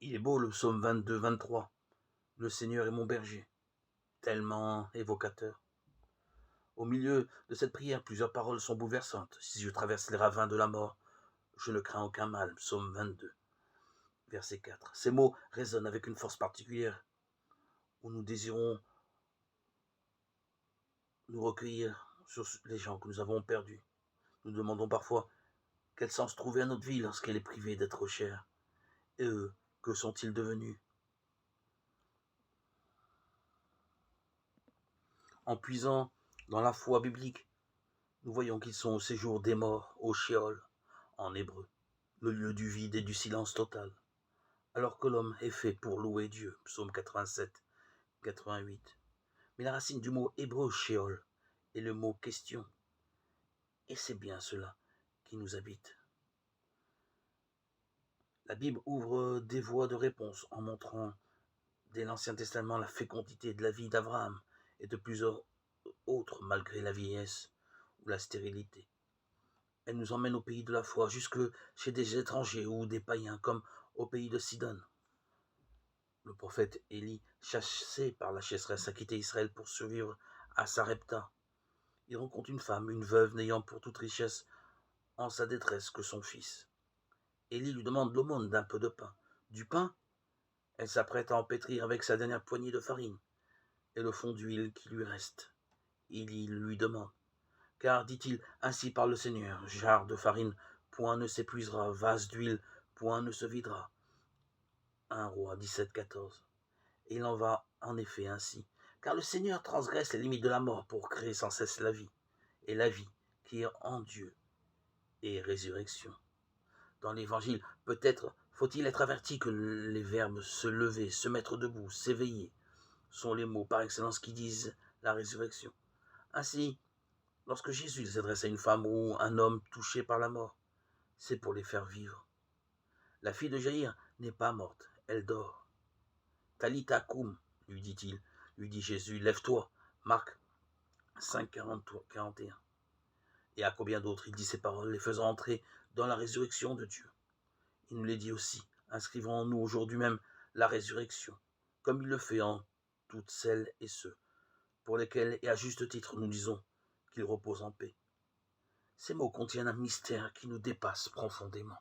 Il est beau le psaume 22-23. Le Seigneur est mon berger, tellement évocateur. Au milieu de cette prière, plusieurs paroles sont bouleversantes. Si je traverse les ravins de la mort, je ne crains aucun mal. Psaume 22, verset 4. Ces mots résonnent avec une force particulière, où nous désirons nous recueillir sur les gens que nous avons perdus. Nous demandons parfois quel sens trouver à notre vie lorsqu'elle est privée d'être chère. Et eux, que sont-ils devenus? En puisant dans la foi biblique, nous voyons qu'ils sont au séjour des morts, au Sheol, en hébreu, le lieu du vide et du silence total, alors que l'homme est fait pour louer Dieu, psaume 87, 88. Mais la racine du mot hébreu Sheol est le mot question, et c'est bien cela qui nous habite. La Bible ouvre des voies de réponse en montrant dès l'Ancien Testament la fécondité de la vie d'Abraham et de plusieurs autres malgré la vieillesse ou la stérilité. Elle nous emmène au pays de la foi, jusque chez des étrangers ou des païens, comme au pays de Sidon. Le prophète Élie, chassé par la chasseresse, a quitté Israël pour survivre à Sarepta. Il rencontre une femme, une veuve n'ayant pour toute richesse en sa détresse que son fils. Élie lui demande l'aumône d'un peu de pain. Du pain, elle s'apprête à en pétrir avec sa dernière poignée de farine et le fond d'huile qui lui reste. Élie lui demande, car, dit-il, ainsi parle le Seigneur, jarre de farine, point ne s'épuisera, vase d'huile, point ne se videra. 1 Roi 17-14. Et il en va en effet ainsi, car le Seigneur transgresse les limites de la mort pour créer sans cesse la vie, et la vie qui est en Dieu et résurrection. Dans l'Évangile, peut-être faut-il être averti que les verbes se lever, se mettre debout, s'éveiller, sont les mots par excellence qui disent la résurrection. Ainsi, lorsque Jésus s'adresse à une femme ou un homme touché par la mort, c'est pour les faire vivre. La fille de Jaïr n'est pas morte, elle dort. Talita koum, lui dit-il, lui dit Jésus, lève-toi. Marc 5, 41. Et à combien d'autres il dit ces paroles, les faisant entrer dans la résurrection de Dieu. Il nous les dit aussi, inscrivant en nous aujourd'hui même la résurrection, comme il le fait en toutes celles et ceux pour lesquels, et à juste titre, nous disons qu'ils reposent en paix. Ces mots contiennent un mystère qui nous dépasse profondément.